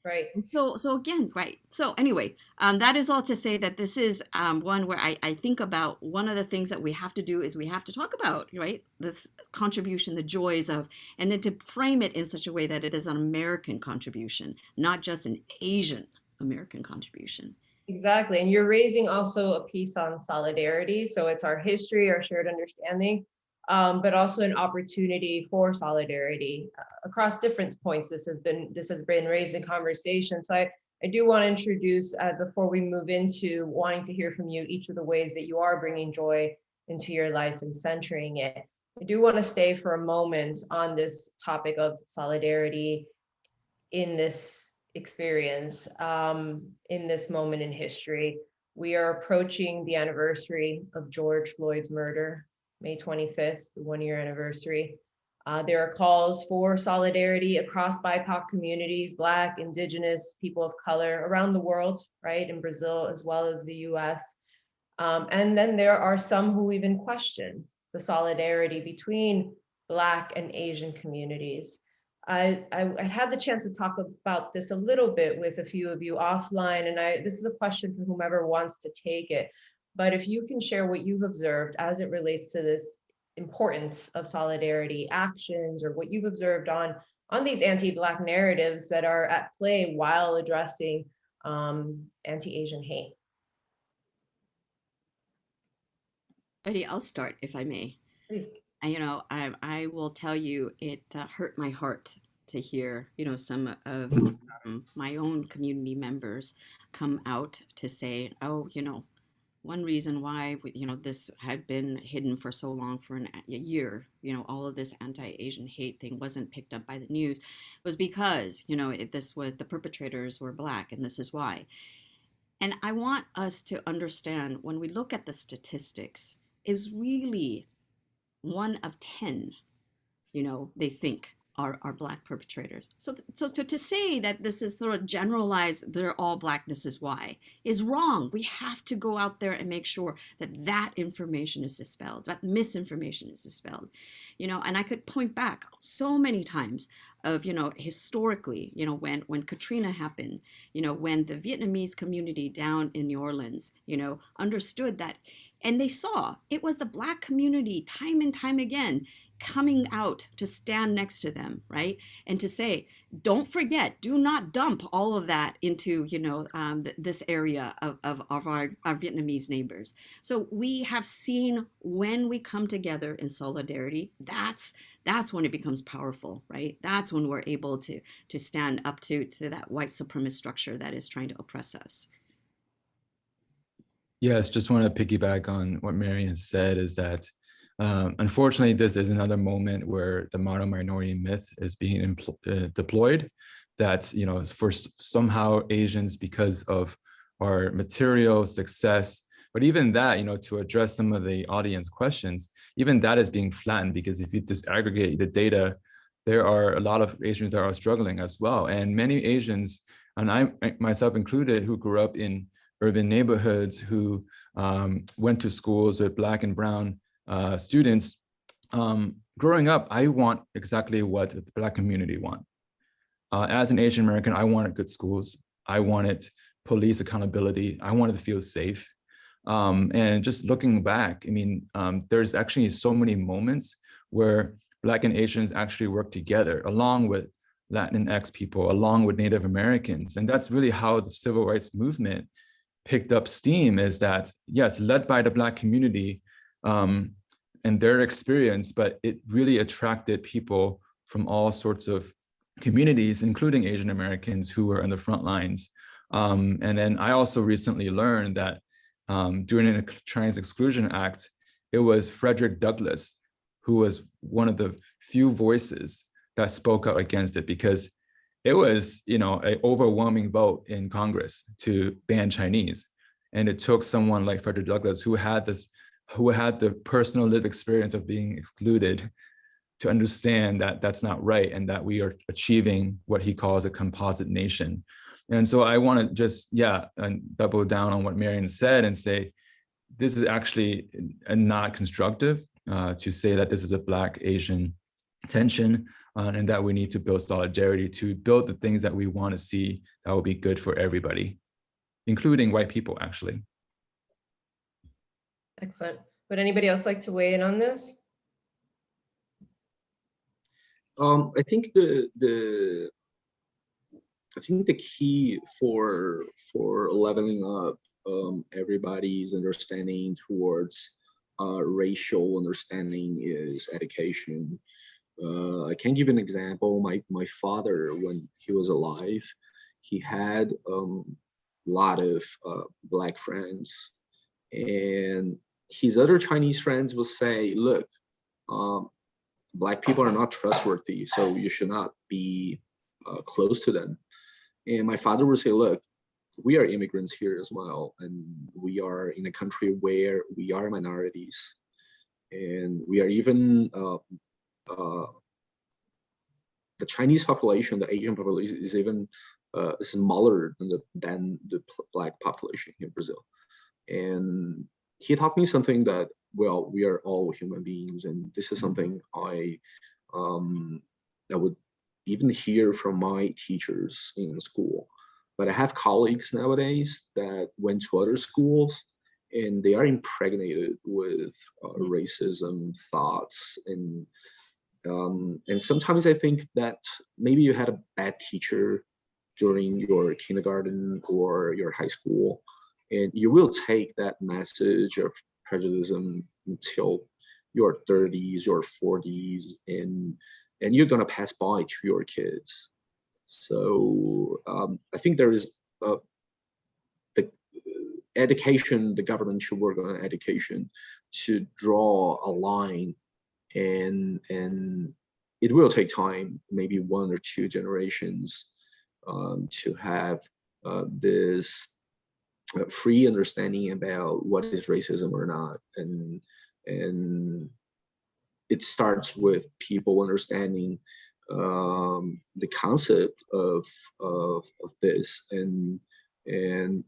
Right. So again, right. So anyway, that is all to say that this is one where I think about one of the things that we have to do is we have to talk about, right, this contribution, the joys of, and then to frame it in such a way that it is an American contribution, not just an Asian American contribution. Exactly. And you're raising also a piece on solidarity. So it's our history, our shared understanding, but also an opportunity for solidarity across different points. This has been raised in conversation. So I do want to introduce, before we move into wanting to hear from you, each of the ways that you are bringing joy into your life and centering it. I do want to stay for a moment on this topic of solidarity in this experience, in this moment in history. We are approaching the anniversary of George Floyd's murder, May 25th, the 1-year anniversary. There are calls for solidarity across BIPOC communities, Black, Indigenous, people of color around the world, right, in Brazil as well as the US. And then there are some who even question the solidarity between Black and Asian communities. I had the chance to talk about this a little bit with a few of you offline, and this is a question for whomever wants to take it. But if you can share what you've observed as it relates to this importance of solidarity actions, or what you've observed on these anti-Black narratives that are at play while addressing anti-Asian hate. Betty, I'll start if I may. Please. You know, I will tell you, it hurt my heart to hear, you know, some of my own community members come out to say, oh, you know, one reason why, you know, this had been hidden for so long, for a year, you know, all of this anti-Asian hate thing wasn't picked up by the news, was because, you know, this was, the perpetrators were Black, and this is why. And I want us to understand, when we look at the statistics, is really 1 of 10, you know, they think are Black perpetrators. So to say that this is sort of generalized, they're all Black, this is why, is wrong. We have to go out there and make sure that that information is dispelled, that misinformation is dispelled. And I could point back so many times of, historically, when Katrina happened, when the Vietnamese community down in New Orleans, understood that, and they saw it was the Black community time and time again coming out to stand next to them, right? And to say, don't forget, do not dump all of that into, this area of our Vietnamese neighbors. So we have seen when we come together in solidarity, that's when it becomes powerful, right? That's when we're able to stand up to that white supremacist structure that is trying to oppress us. Yes, just want to piggyback on what Marian said is that unfortunately, this is another moment where the model minority myth is being deployed, that, for somehow Asians, because of our material success, but even that, to address some of the audience questions, even that is being flattened, because if you disaggregate the data, there are a lot of Asians that are struggling as well. And many Asians, and I myself included, who grew up in urban neighborhoods, who went to schools with Black and brown students, growing up, I want exactly what the Black community want. As an Asian American, I wanted good schools. I wanted police accountability. I wanted to feel safe. And just looking back, there's actually so many moments where Black and Asians actually work together, along with Latinx people, along with Native Americans. And that's really how the civil rights movement picked up steam, is that, yes, led by the Black community, and their experience, but it really attracted people from all sorts of communities, including Asian Americans who were on the front lines. And then I also recently learned that during the Trans Exclusion Act, it was Frederick Douglass who was one of the few voices that spoke out against it, because it was, an overwhelming vote in Congress to ban Chinese. And it took someone like Frederick Douglass, who had the personal lived experience of being excluded, to understand that that's not right, and that we are achieving what he calls a composite nation. And so I want to just, and double down on what Marian said and say, this is actually not constructive to say that this is a Black Asian tension, and that we need to build solidarity to build the things that we want to see that will be good for everybody, including white people, actually. Excellent. Would anybody else like to weigh in on this? I think the key for leveling up everybody's understanding towards racial understanding is education. I can give an example. My father, when he was alive, he had a lot of Black friends, and his other Chinese friends will say, look, Black people are not trustworthy, so you should not be close to them. And my father would say, look, we are immigrants here as well, and we are in a country where we are minorities, and we are even the Chinese population, the Asian population is even smaller than the Black population in Brazil. And he taught me something that, well, we are all human beings, and this is something I would even hear from my teachers in school. But I have colleagues nowadays that went to other schools, and they are impregnated with racism thoughts, and sometimes I think that maybe you had a bad teacher during your kindergarten or your high school, and you will take that message of prejudice until your 30s or 40s, and you're gonna pass by to your kids. So I think there is the education, the government should work on education to draw a line, and it will take time, maybe 1 or 2 generations, to have this free understanding about what is racism or not, and it starts with people understanding the concept of this, and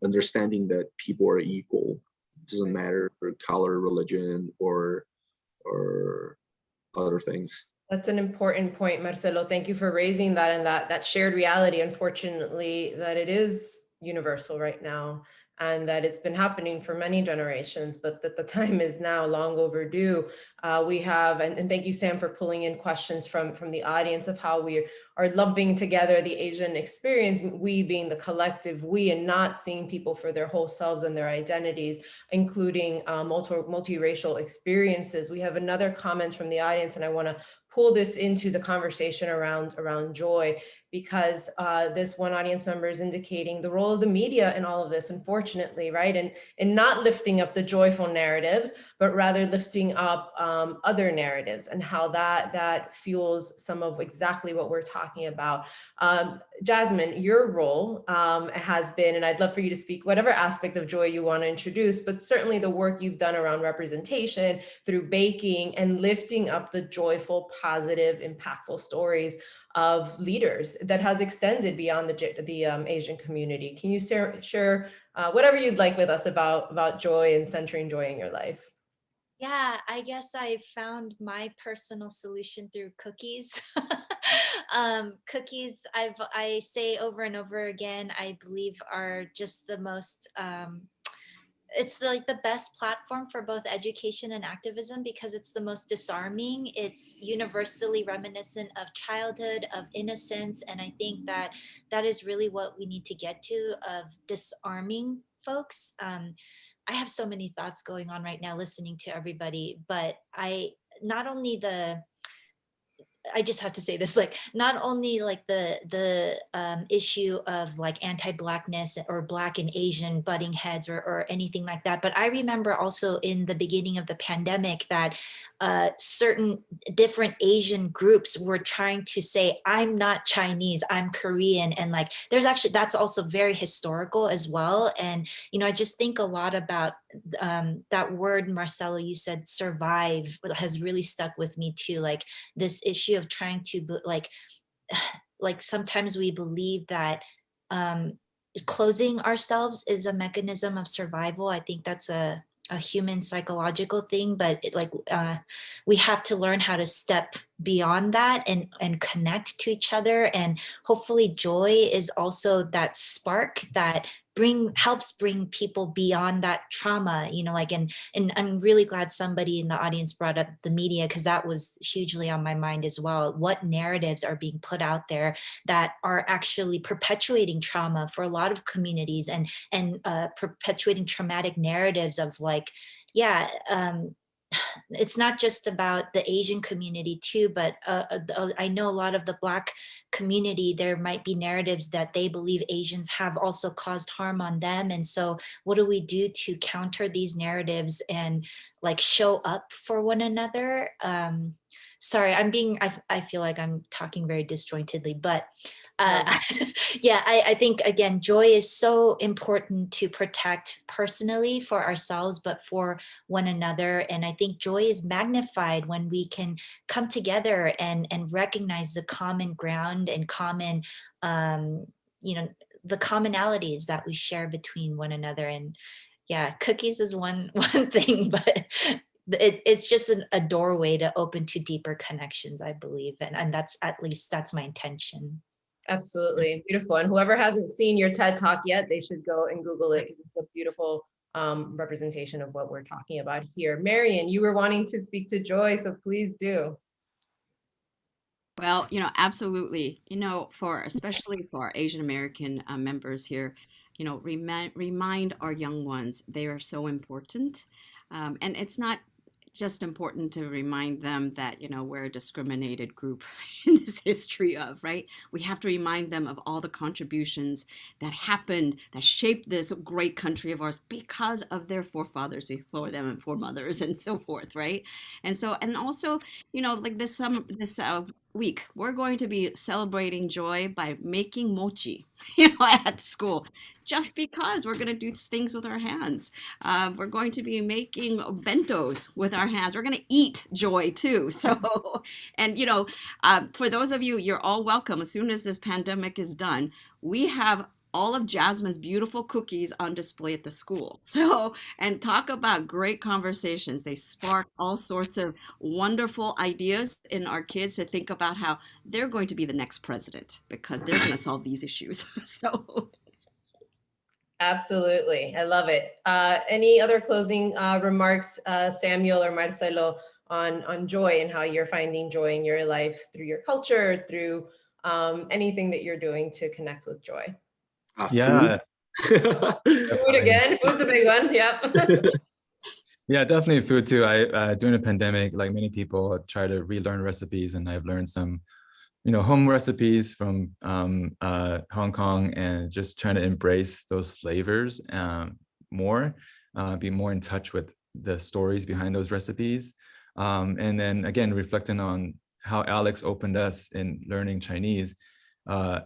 understanding that people are equal. It doesn't matter color, religion, or other things. That's an important point, Marcelo. Thank you for raising that, and that shared reality, unfortunately, that it is universal right now, and that it's been happening for many generations, but that the time is now long overdue. We have, and thank you, Sam, for pulling in questions from the audience of how we are lumping together the Asian experience, we being the collective we, and not seeing people for their whole selves and their identities, including multiracial experiences. We have another comment from the audience, and I want to pull this into the conversation around joy, because this one audience member is indicating the role of the media in all of this, unfortunately, right? And not lifting up the joyful narratives, but rather lifting up other narratives, and how that fuels some of exactly what we're talking about. Jasmine, your role has been, and I'd love for you to speak whatever aspect of joy you want to introduce, but certainly the work you've done around representation through baking and lifting up the joyful, positive, impactful stories of leaders that has extended beyond the Asian community. Can you share whatever you'd like with us about joy and centering joy in your life? Yeah, I guess I found my personal solution through cookies. Cookies, I say over and over again, I believe are just the most, it's like the best platform for both education and activism, because it's the most disarming. It's universally reminiscent of childhood, of innocence. And I think that that is really what we need to get to, of disarming folks. I have so many thoughts going on right now listening to everybody, but not only the, I just have to say this, like, not only like the issue of like anti-Blackness or Black and Asian butting heads or anything like that, but I remember also in the beginning of the pandemic that certain different Asian groups were trying to say, I'm not Chinese, I'm Korean. And like, there's actually, that's also very historical as well. And, you know, I just think a lot about that word, Marcelo, you said survive, has really stuck with me too. Like this issue of trying to like sometimes we believe that closing ourselves is a mechanism of survival. I think that's a human psychological thing, but we have to learn how to step beyond that and connect to each other. And hopefully joy is also that spark that helps bring people beyond that trauma, you know, like, and I'm really glad somebody in the audience brought up the media, because that was hugely on my mind as well. What narratives are being put out there that are actually perpetuating trauma for a lot of communities, and perpetuating traumatic narratives of like, it's not just about the Asian community too, but I know a lot of the Black community, there might be narratives that they believe Asians have also caused harm on them. And so what do we do to counter these narratives and like show up for one another? Sorry, I feel like I'm talking very disjointedly, but yeah, I think, again, joy is so important to protect personally for ourselves, but for one another. And I think joy is magnified when we can come together and recognize the common ground and common, you know, the commonalities that we share between one another. And yeah, cookies is one thing, but it's just a doorway to open to deeper connections, I believe. And that's, at least that's my intention. Absolutely. Beautiful. And whoever hasn't seen your TED Talk yet, they should go and Google it, because it's a beautiful representation of what we're talking about here. Marian, you were wanting to speak to joy, so please do. Well, you know, absolutely. You know, especially for our Asian American members here, you know, remind our young ones they are so important. And it's not just important to remind them that, you know, we're a discriminated group in this history of, right? We have to remind them of all the contributions that happened, that shaped this great country of ours because of their forefathers before them and foremothers and so forth, right? And so, and also, you know, like this week, we're going to be celebrating joy by making mochi, you know, at school. just because we're going to do things with our hands. We're going to be making bentos with our hands. We're going to eat joy too. So, and for those of you, you're all welcome. As soon as this pandemic is done, we have all of Jasmine's beautiful cookies on display at the school. So, and talk about great conversations. They spark all sorts of wonderful ideas in our kids to think about how they're going to be the next president because they're going to solve these issues. So. Absolutely. I love it. Any other closing remarks, Samuel or Marcelo, on joy and how you're finding joy in your life through your culture, through anything that you're doing to connect with joy? Yeah. Food. Food again. Food's a big one. Yep. Yeah, definitely food too. I during the pandemic, like many people, try to relearn recipes, and I've learned some, home recipes from Hong Kong, and just trying to embrace those flavors more, be more in touch with the stories behind those recipes, and then again reflecting on how Alex opened us in learning Chinese.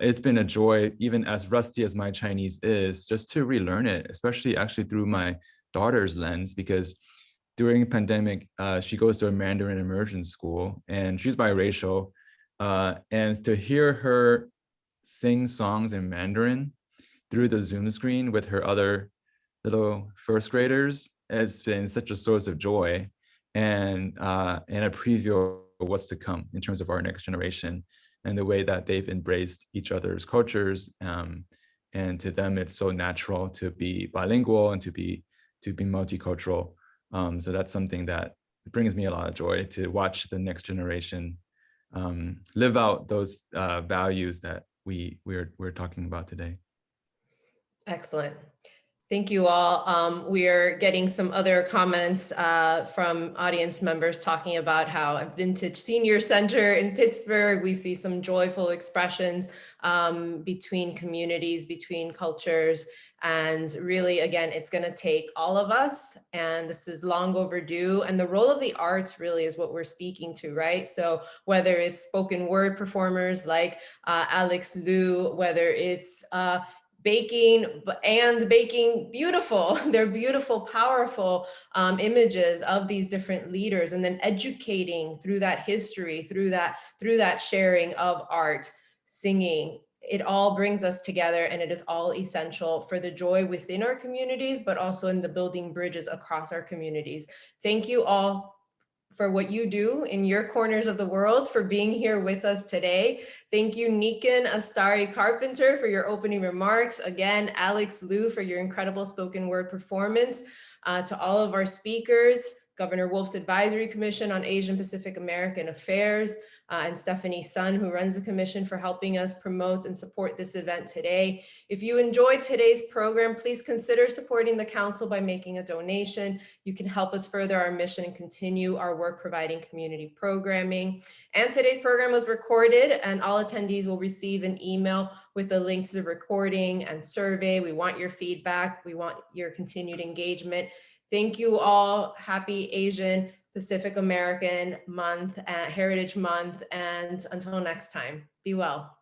It's been a joy, even as rusty as my Chinese is, just to relearn it, especially actually through my daughter's lens, because during the pandemic, she goes to a Mandarin immersion school and she's biracial. And to hear her sing songs in Mandarin through the Zoom screen with her other little first graders, it's been such a source of joy and a preview of what's to come in terms of our next generation and the way that they've embraced each other's cultures. And to them, it's so natural to be bilingual and to be multicultural. So that's something that brings me a lot of joy, to watch the next generation live out those values that we're talking about today. Excellent. Thank you all. We are getting some other comments from audience members talking about how at Vintage Senior Center in Pittsburgh, we see some joyful expressions between communities, between cultures. And really, again, it's going to take all of us, and this is long overdue. And the role of the arts really is what we're speaking to, right? So whether it's spoken word performers like Alex Liu, whether it's baking beautiful, they're beautiful, powerful images of these different leaders, and then educating through that history, through that sharing of art, singing. It all brings us together, and it is all essential for the joy within our communities, but also in the building bridges across our communities. Thank you all for what you do in your corners of the world, for being here with us today. Thank you, Niken Carpenter, for your opening remarks. Again, Alex Liu, for your incredible spoken word performance. To all of our speakers, Governor Wolf's Advisory Commission on Asian Pacific American Affairs, and Stephanie Sun, who runs the commission, for helping us promote and support this event today. If you enjoyed today's program, please consider supporting the council by making a donation. You can help us further our mission and continue our work providing community programming. And today's program was recorded, and all attendees will receive an email with a link to the recording and survey. We want your feedback. We want your continued engagement. Thank you all. Happy Asian Pacific American Month, Heritage Month, and until next time, be well.